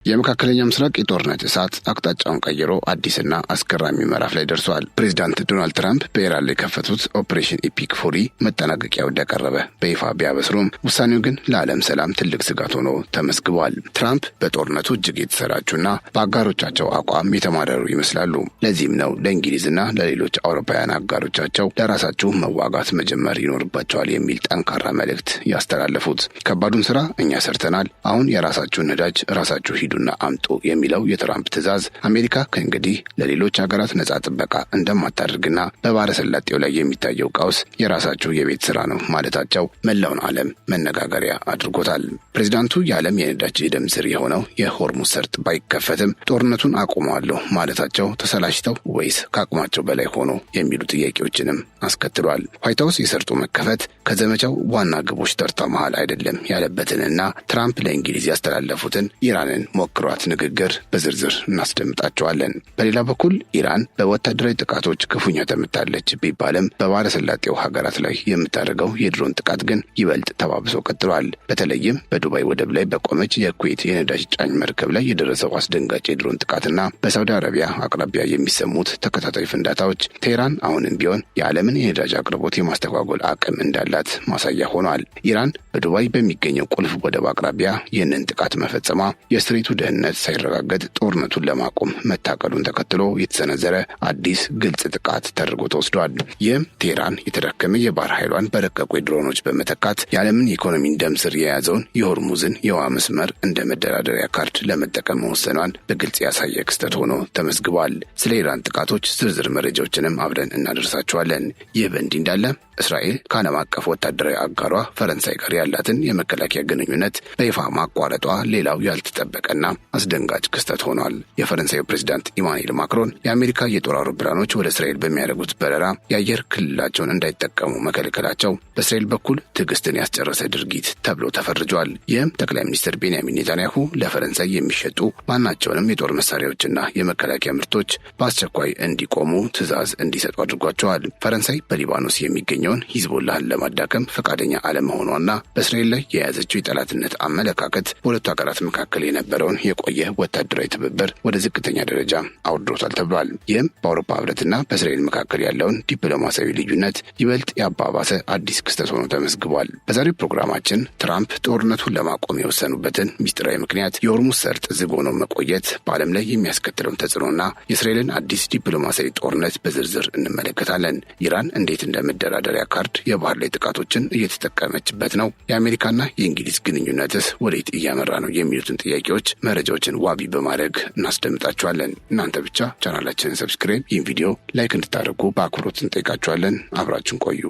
የመካከለኛው ምስራቅ የጦርነት እሳት አቅጣጫውን ቀይሮ አዲስና አስገራሚ ምዕራፍ ላይ ደርሷል። ፕሬዚዳንት ዶናልድ ትራምፕ በኢራን ላይ የከፈቱት ኦፕሬሽን ኢፒክ ፉሪ መጠናቀቂያው እንደቀረበ በይፋ ቢያበስሩም ውሳኔው ግን ለዓለም ሰላም ትልቅ ስጋት ሆኖ ተመስግቧል። ትራምፕ በጦርነቱ እጅግ የተሰራጩና በአጋሮቻቸው አቋም የተማረሩ ይመስላሉ። ለዚህም ነው ለእንግሊዝና ለሌሎች አውሮፓውያን አጋሮቻቸው ለራሳችሁ መዋጋት መጀመር ይኖርባቸዋል የሚል ጠንካራ መልእክት ያስተላለፉት። ከባዱን ስራ እኛ ሰርተናል፣ አሁን የራሳችሁን ነዳጅ ራሳችሁ ሂዱና አምጡ የሚለው የትራምፕ ትዕዛዝ አሜሪካ ከእንግዲህ ለሌሎች ሀገራት ነጻ ጥበቃ እንደማታደርግና በባሕረ ሰላጤው ላይ የሚታየው ቀውስ የራሳቸው የቤት ስራ ነው ማለታቸው መላውን ዓለም መነጋገሪያ አድርጎታል። ፕሬዚዳንቱ የዓለም የነዳጅ የደም ስር የሆነው የሆርሙዝ ሰርጥ ባይከፈትም ጦርነቱን አቁመዋለሁ ማለታቸው ተሰላችተው ወይስ ከአቅማቸው በላይ ሆኖ የሚሉ ጥያቄዎችንም አስከትሏል። ዋይት ሀውስ የሰርጡ መከፈት ከዘመቻው ዋና ግቦች ተርታ መሃል አይደለም ያለበትንና ትራምፕ ለእንግሊዝ ያስተላለፉትን ኢራንን ሞክሯት ንግግር በዝርዝር እናስደምጣቸዋለን። በሌላ በኩል ኢራን በወታደራዊ ጥቃቶች ክፉኛ ተመታለች ቢባልም በባሕረ ሰላጤው ሀገራት ላይ የምታደርገው የድሮን ጥቃት ግን ይበልጥ ተባብሶ ቀጥሏል። በተለይም በዱባይ ወደብ ላይ በቆመች የኩዌት የነዳጅ ጫኝ መርከብ ላይ የደረሰው አስደንጋጭ የድሮን ጥቃትና በሳውዲ አረቢያ አቅራቢያ የሚሰሙት ተከታታይ ፍንዳታዎች ቴህራን አሁንም ቢሆን የዓለምን የነዳጅ አቅርቦት የማስተጓጎል አቅም እንዳላት ማሳያ ሆኗል። ኢራን በዱባይ በሚገኘው ቁልፍ ወደብ አቅራቢያ ይህንን ጥቃት መፈጸሟ የስትሬቱ ደህንነት ሳይረጋገጥ ጦርነቱን ለማቆም መታቀዱን ተከትሎ የተሰነዘረ አዲስ ግልጽ ጥቃት ተደርጎ ተወስዷል። ይህም ቴህራን የተዳከመ የባህር ኃይሏን በረቀቁ ድሮኖች በመተካት የዓለምን የኢኮኖሚ ደም ስር የያዘውን የሆርሙዝን የውሃ መስመር እንደ መደራደሪያ ካርድ ለመጠቀም መወሰኗን በግልጽ ያሳየ ክስተት ሆኖ ተመዝግቧል። ስለ ኢራን ጥቃቶች ዝርዝር መረጃዎችንም አብረን እናደርሳቸዋለን። ይህ በእንዲህ እንዳለ እስራኤል ከዓለም አቀፍ ወታደራዊ አጋሯ ፈረንሳይ ጋር ያላትን የመከላከያ ግንኙነት በይፋ ማቋረጧ ሌላው ያልተጠበቀና አስደንጋጭ ክስተት ሆኗል። የፈረንሳዩ ፕሬዝዳንት ኢማኑኤል ማክሮን የአሜሪካ የጦር አውሮፕላኖች ወደ እስራኤል በሚያደርጉት በረራ የአየር ክልላቸውን እንዳይጠቀሙ መከልከላቸው በእስራኤል በኩል ትዕግስትን ያስጨረሰ ድርጊት ተብሎ ተፈርጇል። ይህም ጠቅላይ ሚኒስትር ቤንያሚን ኔታንያሁ ለፈረንሳይ የሚሸጡ ማናቸውንም የጦር መሳሪያዎችና የመከላከያ ምርቶች በአስቸኳይ እንዲቆሙ ትዕዛዝ እንዲሰጡ አድርጓቸዋል። ፈረንሳይ በሊባኖስ የሚገኘውን ሂዝቦላህን ለማዳከም ፈቃደኛ አለመሆኗና በእስራኤል ላይ የያዘችው የጠላትነት አመለካከት በሁለቱ ሀገራት መካከል የነበረውን የቆየ ወታደራዊ ትብብር ወደ ዝቅተኛ ደረጃ አውርዶታል ተብሏል። ይህም በአውሮፓ ህብረትና በእስራኤል መካከል ያለውን ዲፕሎማሲያዊ ልዩነት ይበልጥ ያባባሰ አዲስ ክስተት ሆኖ ተመዝግቧል። በዛሬው ፕሮግራማችን ትራምፕ ጦርነቱን ለማቆም የወሰኑበትን ሚስጥራዊ ምክንያት፣ የሆርሙዝ ሰርጥ ዝግ ሆኖ መቆየት በዓለም ላይ የሚያስከትለውን ተጽዕኖና የእስራኤልን አዲስ ዲፕሎማሲያዊ ጦርነት በዝርዝር እንመለከታለን። ኢራን እንዴት እንደ መደራደሪያ ካርድ የባህር ላይ ጥቃቶችን እየተጠቀመችበት ነው? የአሜሪካና የእንግሊዝ ግንኙነትስ ወዴት እያመራ ነው? የሚሉትን ጥያቄዎች መረጃዎችን ዋቢ በማድረግ እናስደምጣችኋለን። እናንተ ብቻ ቻናላችንን ሰብስክራይብ፣ ይህን ቪዲዮ ላይክ እንድታደርጉ በአክብሮት እንጠይቃችኋለን። አብራችን ቆዩ።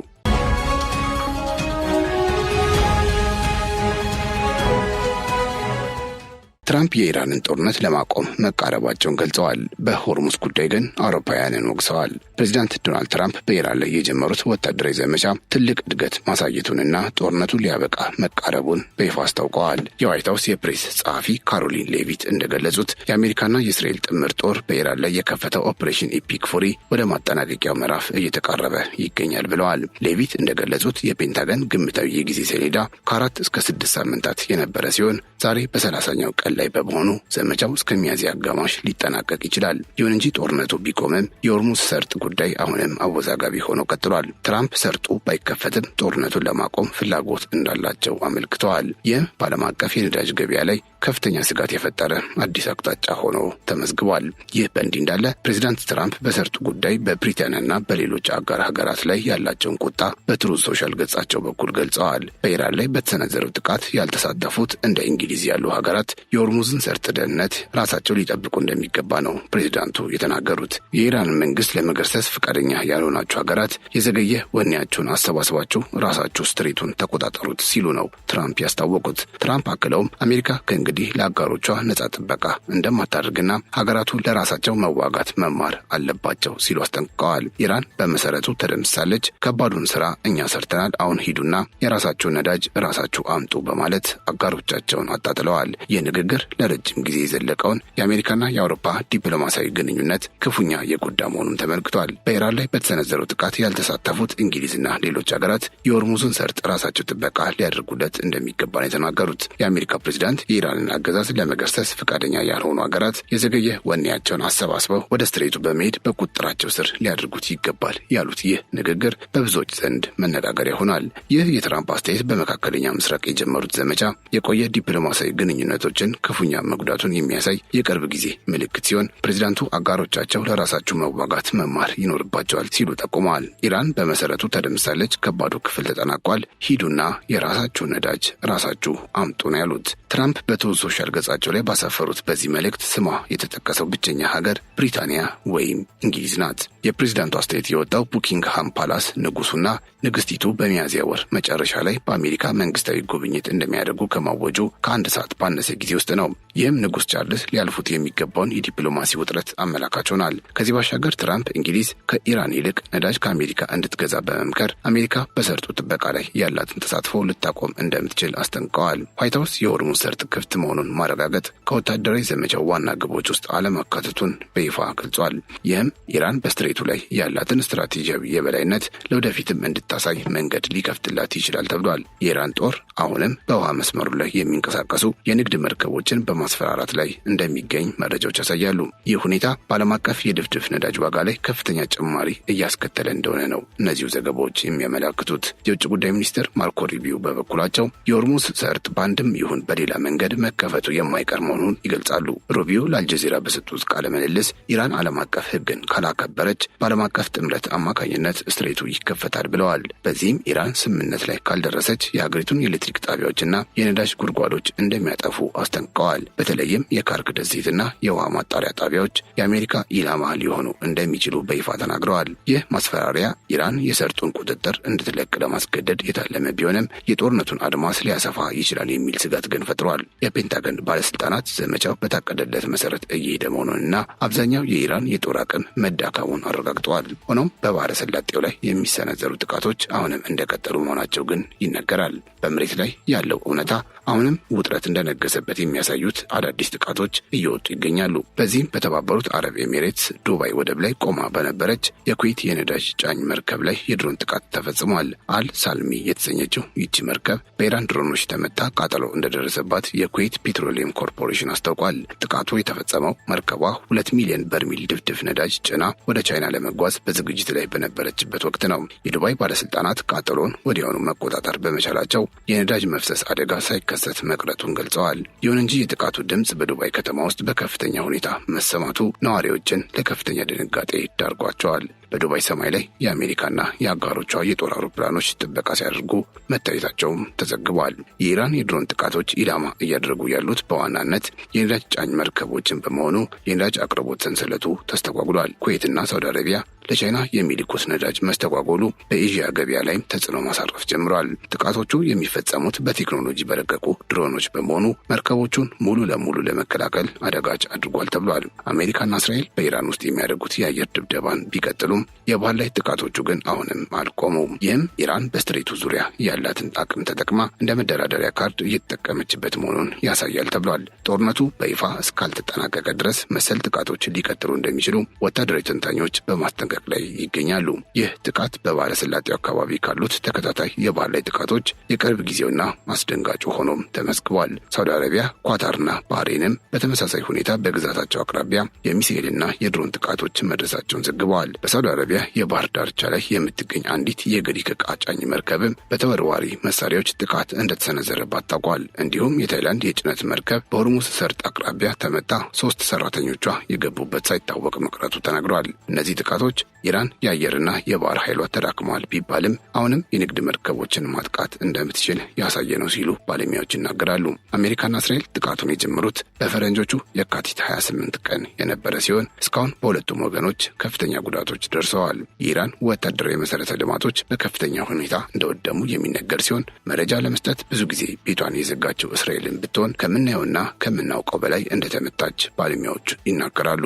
ትራምፕ የኢራንን ጦርነት ለማቆም መቃረባቸውን ገልጸዋል። በሆርሙዝ ጉዳይ ግን አውሮፓውያንን ወቅሰዋል። ፕሬዚዳንት ዶናልድ ትራምፕ በኢራን ላይ የጀመሩት ወታደራዊ ዘመቻ ትልቅ እድገት ማሳየቱንና ጦርነቱ ሊያበቃ መቃረቡን በይፋ አስታውቀዋል። የዋይት ሀውስ የፕሬስ ጸሐፊ ካሮሊን ሌቪት እንደገለጹት የአሜሪካና የእስራኤል ጥምር ጦር በኢራን ላይ የከፈተው ኦፕሬሽን ኢፒክ ፉሪ ወደ ማጠናቀቂያው ምዕራፍ እየተቃረበ ይገኛል ብለዋል። ሌቪት እንደገለጹት የፔንታገን ግምታዊ የጊዜ ሰሌዳ ከ4 እስከ 6 ሳምንታት የነበረ ሲሆን ዛሬ በ30ኛው ቀን ላይ በመሆኑ ዘመቻው እስከ ሚያዝያ አጋማሽ ሊጠናቀቅ ይችላል። ይሁን እንጂ ጦርነቱ ቢቆምም የሆርሙዝ ሰርጥ ጉዳይ አሁንም አወዛጋቢ ሆኖ ቀጥሏል። ትራምፕ ሰርጡ ባይከፈትም ጦርነቱን ለማቆም ፍላጎት እንዳላቸው አመልክተዋል። ይህ በዓለም አቀፍ የነዳጅ ገበያ ላይ ከፍተኛ ስጋት የፈጠረ አዲስ አቅጣጫ ሆኖ ተመዝግቧል። ይህ በእንዲህ እንዳለ ፕሬዚዳንት ትራምፕ በሰርጡ ጉዳይ በብሪታንያና በሌሎች አጋር ሀገራት ላይ ያላቸውን ቁጣ በትሩዝ ሶሻል ገጻቸው በኩል ገልጸዋል። በኢራን ላይ በተሰነዘረው ጥቃት ያልተሳተፉት እንደ እንግሊዝ ያሉ ሀገራት የሆርሙዝን ሰርጥ ደህንነት ራሳቸው ሊጠብቁ እንደሚገባ ነው ፕሬዚዳንቱ የተናገሩት። የኢራን መንግስት ለመገርሰስ ፈቃደኛ ያልሆናችሁ ሀገራት የዘገየ ወኔያችሁን አሰባስባችሁ ራሳችሁ ስትሬቱን ተቆጣጠሩት ሲሉ ነው ትራምፕ ያስታወቁት። ትራምፕ አክለውም አሜሪካ ከእንግዲህ ለአጋሮቿ ነጻ ጥበቃ እንደማታደርግና ሀገራቱ ለራሳቸው መዋጋት መማር አለባቸው ሲሉ አስጠንቅቀዋል። ኢራን በመሰረቱ ተደምሳለች፣ ከባዱን ስራ እኛ ሰርተናል፣ አሁን ሂዱና የራሳችሁን ነዳጅ ራሳችሁ አምጡ በማለት አጋሮቻቸውን አጣጥለዋል። ይህ ንግግር ንግግር ለረጅም ጊዜ የዘለቀውን የአሜሪካና የአውሮፓ ዲፕሎማሲያዊ ግንኙነት ክፉኛ የጎዳ መሆኑን ተመልክቷል። በኢራን ላይ በተሰነዘረው ጥቃት ያልተሳተፉት እንግሊዝና ሌሎች ሀገራት የሆርሙዝን ሰርጥ ራሳቸው ጥበቃ ሊያደርጉለት እንደሚገባ ነው የተናገሩት። የአሜሪካ ፕሬዝዳንት የኢራንን አገዛዝ ለመገርሰስ ፈቃደኛ ያልሆኑ ሀገራት የዘገየ ወኔያቸውን አሰባስበው ወደ ስትሬቱ በመሄድ በቁጥጥራቸው ስር ሊያደርጉት ይገባል ያሉት ይህ ንግግር በብዙዎች ዘንድ መነጋገሪያ ሆኗል። ይህ የትራምፕ አስተያየት በመካከለኛ ምስራቅ የጀመሩት ዘመቻ የቆየ ዲፕሎማሲያዊ ግንኙነቶችን ክፉኛ መጉዳቱን የሚያሳይ የቅርብ ጊዜ ምልክት ሲሆን ፕሬዝዳንቱ አጋሮቻቸው ለራሳቸው መዋጋት መማር ይኖርባቸዋል ሲሉ ጠቁመዋል። ኢራን በመሰረቱ ተደምሳለች፣ ከባዱ ክፍል ተጠናቋል፣ ሂዱና የራሳችሁን ነዳጅ ራሳችሁ አምጡ ነው ያሉት። ትራምፕ በትሩዝ ሶሻል ገጻቸው ላይ ባሰፈሩት በዚህ መልእክት ስሟ የተጠቀሰው ብቸኛ ሀገር ብሪታንያ ወይም እንግሊዝ ናት። የፕሬዝዳንቱ አስተያየት የወጣው ቡኪንግሃም ፓላስ ንጉሱና ንግስቲቱ በሚያዝያ ወር መጨረሻ ላይ በአሜሪካ መንግስታዊ ጉብኝት እንደሚያደርጉ ከማወጁ ከአንድ ሰዓት ባነሰ ጊዜ ውስጥ ነው። ይህም ንጉስ ቻርልስ ሊያልፉት የሚገባውን የዲፕሎማሲ ውጥረት አመላካች ሆኗል። ከዚህ ባሻገር ትራምፕ እንግሊዝ ከኢራን ይልቅ ነዳጅ ከአሜሪካ እንድትገዛ በመምከር አሜሪካ በሰርጡ ጥበቃ ላይ ያላትን ተሳትፎ ልታቆም እንደምትችል አስጠንቅቀዋል። ዋይት ሀውስ የሆርሙዝ ሰርጥ ክፍት መሆኑን ማረጋገጥ ከወታደራዊ ዘመቻው ዋና ግቦች ውስጥ አለመካተቱን በይፋ ገልጿል። ይህም ኢራን በስትሬቱ ላይ ያላትን ስትራቴጂያዊ የበላይነት ለወደፊትም እንድታሳይ መንገድ ሊከፍትላት ይችላል ተብሏል። የኢራን ጦር አሁንም በውሃ መስመሩ ላይ የሚንቀሳቀሱ የንግድ መርከቦችን በማስፈራራት ላይ እንደሚገኝ መረጃዎች ያሳያሉ። ይህ ሁኔታ በዓለም አቀፍ የድፍድፍ ነዳጅ ዋጋ ላይ ከፍተኛ ጭማሪ እያስከተለ እንደሆነ ነው እነዚሁ ዘገባዎች የሚያመለክቱት። የውጭ ጉዳይ ሚኒስትር ማርኮ ሩቢዮ በበኩላቸው የሆርሙዝ ሰርጥ በአንድም ይሁን በሌላ መንገድ መከፈቱ የማይቀር መሆኑን ይገልጻሉ። ሩቢዮ ለአልጀዚራ በሰጡት ቃለ ምልልስ ኢራን ዓለም አቀፍ ሕግን ካላከበረች በዓለም አቀፍ ጥምረት አማካኝነት ስትሬቱ ይከፈታል ብለዋል። በዚህም ኢራን ስምምነት ላይ ካልደረሰች የሀገሪቱን የኤሌክትሪክ ጣቢያዎችና የነዳጅ ጉድጓዶች እንደሚያጠፉ አስጠንቅቀዋል። በተለይም የካርክ ደሴትና የውሃ ማጣሪያ ጣቢያዎች የአሜሪካ ኢላማ ሊሆኑ እንደሚችሉ በይፋ ተናግረዋል። ይህ ማስፈራሪያ ኢራን የሰርጡን ቁጥጥር እንድትለቅ ለማስገደድ የታለመ ቢሆንም የጦርነቱን አድማስ ሊያሰፋ ይችላል የሚል ስጋት ግን ፈጥሯል። የፔንታገን ባለስልጣናት ዘመቻው በታቀደለት መሰረት እየሄደ መሆኑንና አብዛኛው የኢራን የጦር አቅም መዳከሙን አረጋግጠዋል። ሆኖም በባህረ ሰላጤው ላይ የሚሰነዘሩ ጥቃቶች አሁንም እንደቀጠሉ መሆናቸው ግን ይነገራል። በመሬት ላይ ያለው እውነታ አሁንም ውጥረት እንደነገሰበት የሚያሳዩት አዳዲስ ጥቃቶች እየወጡ ይገኛሉ። በዚህም በተባበሩት አረብ ኤሚሬትስ ዱባይ ወደብ ላይ ቆማ በነበረች የኩዌት የነዳጅ ጫኝ መርከብ ላይ የድሮን ጥቃት ተፈጽሟል። አል ሳልሚ የተሰኘችው ይቺ መርከብ በኢራን ድሮኖች ተመታ ቃጠሎ እንደደረሰባት የኩዌት ፔትሮሊየም ኮርፖሬሽን አስታውቋል። ጥቃቱ የተፈጸመው መርከቧ 2 ሚሊዮን በርሚል ድፍድፍ ነዳጅ ጭና ወደ ቻይና ለመጓዝ በዝግጅት ላይ በነበረችበት ወቅት ነው። የዱባይ ባለስልጣናት ቃጠሎን ወዲያውኑ መቆጣጠር በመቻላቸው የነዳጅ መፍሰስ አደጋ ሳይከሰት መቅረቱን ገልጸዋል። ይሁን እንጂ የጥቃቱ ድምፅ በዱባይ ከተማ ውስጥ በከፍተኛ ሁኔታ መሰማቱ ነዋሪዎችን ለከፍተኛ ድንጋጤ ዳርጓቸዋል። በዱባይ ሰማይ ላይ የአሜሪካና የአጋሮቿ የጦር አውሮፕላኖች ጥበቃ ሲያደርጉ መታየታቸውም ተዘግቧል። የኢራን የድሮን ጥቃቶች ኢላማ እያደረጉ ያሉት በዋናነት የነዳጅ ጫኝ መርከቦችን በመሆኑ የነዳጅ አቅርቦት ሰንሰለቱ ተስተጓጉሏል። ኩዌትና ሳውዲ አረቢያ ለቻይና የሚልኩት ነዳጅ መስተጓጎሉ በኤዥያ ገበያ ላይም ተጽዕኖ ማሳረፍ ጀምሯል። ጥቃቶቹ የሚፈጸሙት በቴክኖሎጂ በረቀቁ ድሮኖች በመሆኑ መርከቦቹን ሙሉ ለሙሉ ለመከላከል አዳጋች አድርጓል ተብሏል። አሜሪካና እስራኤል በኢራን ውስጥ የሚያደርጉት የአየር ድብደባን ቢቀጥሉም የባህር ላይ ጥቃቶቹ ግን አሁንም አልቆሙም። ይህም ኢራን በስትሬቱ ዙሪያ ያላትን አቅም ተጠቅማ እንደ መደራደሪያ ካርድ እየተጠቀመችበት መሆኑን ያሳያል ተብሏል። ጦርነቱ በይፋ እስካልተጠናቀቀ ድረስ መሰል ጥቃቶች ሊቀጥሉ እንደሚችሉ ወታደራዊ ተንታኞች በማስጠንቀቅ ላይ ይገኛሉ። ይህ ጥቃት በባህረ ሰላጤው አካባቢ ካሉት ተከታታይ የባህር ላይ ጥቃቶች የቅርብ ጊዜውና አስደንጋጩ ሆኖም ተመስግቧል። ሳውዲ አረቢያ፣ ኳታርና ባህሬንም በተመሳሳይ ሁኔታ በግዛታቸው አቅራቢያ የሚሳኤልና የድሮን ጥቃቶች መድረሳቸውን ዘግበዋል። በሳውዲ አረቢያ የባህር ዳርቻ ላይ የምትገኝ አንዲት የግሪክ ዕቃ ጫኝ መርከብም በተወርዋሪ መሳሪያዎች ጥቃት እንደተሰነዘረባት ታውቋል። እንዲሁም የታይላንድ የጭነት መርከብ በሆርሙዝ ሰርጥ አቅራቢያ ተመታ 3 ሰራተኞቿ የገቡበት ሳይታወቅ መቅረቱ ተነግሯል። እነዚህ ጥቃቶች ኢራን የአየርና የባህር ኃይሏ ተዳክመዋል ቢባልም አሁንም የንግድ መርከቦችን ማጥቃት እንደምትችል ያሳየ ነው ሲሉ ባለሙያዎች ይናገራሉ። አሜሪካና እስራኤል ጥቃቱን የጀመሩት በፈረንጆቹ የካቲት 28 ቀን የነበረ ሲሆን እስካሁን በሁለቱም ወገኖች ከፍተኛ ጉዳቶች ደርሰዋል። የኢራን ወታደራዊ መሰረተ ልማቶች በከፍተኛ ሁኔታ እንደወደሙ የሚነገር ሲሆን መረጃ ለመስጠት ብዙ ጊዜ ቤቷን የዘጋችው እስራኤልን ብትሆን ከምናየውና ከምናውቀው በላይ እንደተመታች ባለሙያዎች ይናገራሉ።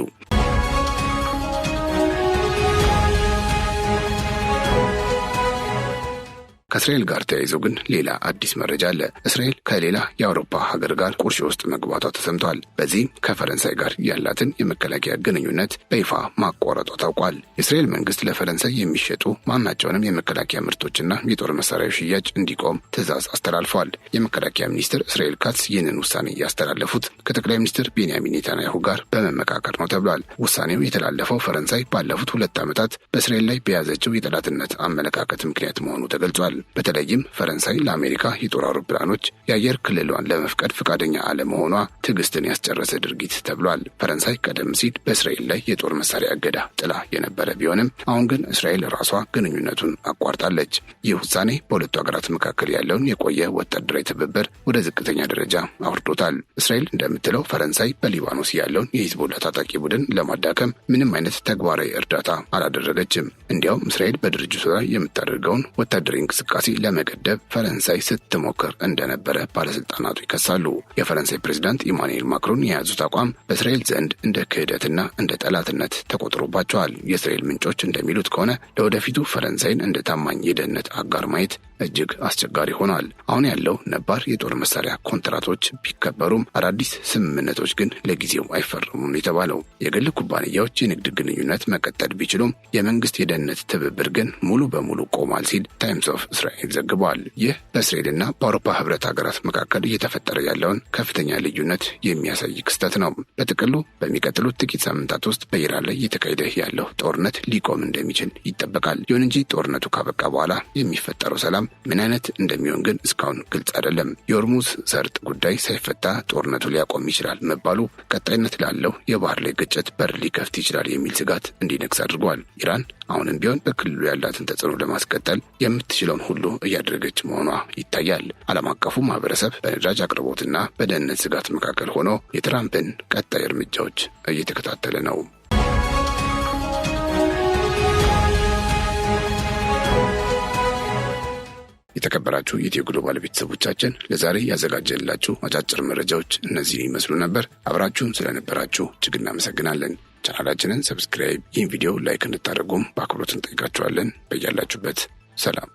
ከእስራኤል ጋር ተያይዞ ግን ሌላ አዲስ መረጃ አለ። እስራኤል ከሌላ የአውሮፓ ሀገር ጋር ቁርሾ ውስጥ መግባቷ ተሰምቷል። በዚህም ከፈረንሳይ ጋር ያላትን የመከላከያ ግንኙነት በይፋ ማቋረጧ ታውቋል። የእስራኤል መንግስት ለፈረንሳይ የሚሸጡ ማናቸውንም የመከላከያ ምርቶችና የጦር መሳሪያዎች ሽያጭ እንዲቆም ትዕዛዝ አስተላልፏል። የመከላከያ ሚኒስትር እስራኤል ካትዝ ይህንን ውሳኔ ያስተላለፉት ከጠቅላይ ሚኒስትር ቤንያሚን ኔታንያሁ ጋር በመመካከር ነው ተብሏል። ውሳኔው የተላለፈው ፈረንሳይ ባለፉት 2 ዓመታት በእስራኤል ላይ በያዘችው የጠላትነት አመለካከት ምክንያት መሆኑ ተገልጿል። በተለይም ፈረንሳይ ለአሜሪካ የጦር አውሮፕላኖች የአየር ክልሏን ለመፍቀድ ፈቃደኛ አለመሆኗ ትዕግስትን ያስጨረሰ ድርጊት ተብሏል። ፈረንሳይ ቀደም ሲል በእስራኤል ላይ የጦር መሳሪያ እገዳ ጥላ የነበረ ቢሆንም አሁን ግን እስራኤል ራሷ ግንኙነቱን አቋርጣለች። ይህ ውሳኔ በሁለቱ ሀገራት መካከል ያለውን የቆየ ወታደራዊ ትብብር ወደ ዝቅተኛ ደረጃ አውርዶታል። እስራኤል እንደምትለው ፈረንሳይ በሊባኖስ ያለውን የሂዝቦላ ታጣቂ ቡድን ለማዳከም ምንም አይነት ተግባራዊ እርዳታ አላደረገችም። እንዲያውም እስራኤል በድርጅቱ ላይ የምታደርገውን ወታደራዊ እንቅስቃሴ ለመገደብ ፈረንሳይ ስትሞክር እንደነበረ ባለስልጣናቱ ይከሳሉ። የፈረንሳይ ፕሬዝዳንት ኢማኑኤል ማክሮን የያዙት አቋም በእስራኤል ዘንድ እንደ ክህደትና እንደ ጠላትነት ተቆጥሮባቸዋል። የእስራኤል ምንጮች እንደሚሉት ከሆነ ለወደፊቱ ፈረንሳይን እንደ ታማኝ የደህንነት አጋር ማየት እጅግ አስቸጋሪ ሆኗል። አሁን ያለው ነባር የጦር መሳሪያ ኮንትራቶች ቢከበሩም አዳዲስ ስምምነቶች ግን ለጊዜው አይፈረሙም የተባለው። የግል ኩባንያዎች የንግድ ግንኙነት መቀጠል ቢችሉም የመንግስት የደህንነት ትብብር ግን ሙሉ በሙሉ ቆሟል ሲል ታይምስ ኦፍ እስራኤል ዘግቧል። ይህ በእስራኤልና በአውሮፓ ህብረት ሀገራት መካከል እየተፈጠረ ያለውን ከፍተኛ ልዩነት የሚያሳይ ክስተት ነው። በጥቅሉ በሚቀጥሉት ጥቂት ሳምንታት ውስጥ በኢራን ላይ እየተካሄደ ያለው ጦርነት ሊቆም እንደሚችል ይጠበቃል። ይሁን እንጂ ጦርነቱ ካበቃ በኋላ የሚፈጠረው ሰላም ምን አይነት እንደሚሆን ግን እስካሁን ግልጽ አይደለም። የሆርሙዝ ሰርጥ ጉዳይ ሳይፈታ ጦርነቱ ሊያቆም ይችላል መባሉ ቀጣይነት ላለው የባህር ላይ ግጭት በር ሊከፍት ይችላል የሚል ስጋት እንዲነግስ አድርጓል። ኢራን አሁንም ቢሆን በክልሉ ያላትን ተጽዕኖ ለማስቀጠል የምትችለውን ሁሉ እያደረገች መሆኗ ይታያል። ዓለም አቀፉ ማህበረሰብ በነዳጅ አቅርቦትና በደህንነት ስጋት መካከል ሆኖ የትራምፕን ቀጣይ እርምጃዎች እየተከታተለ ነው። የተከበራችሁ የኢትዮ ግሎባል ቤተሰቦቻችን ለዛሬ ያዘጋጀንላችሁ አጫጭር መረጃዎች እነዚህን ይመስሉ ነበር። አብራችሁን ስለነበራችሁ እጅግ እናመሰግናለን። ቻናላችንን ሰብስክራይብ፣ ይህን ቪዲዮ ላይክ እንድታደርጉም በአክብሮት እንጠይቃችኋለን። በያላችሁበት ሰላም።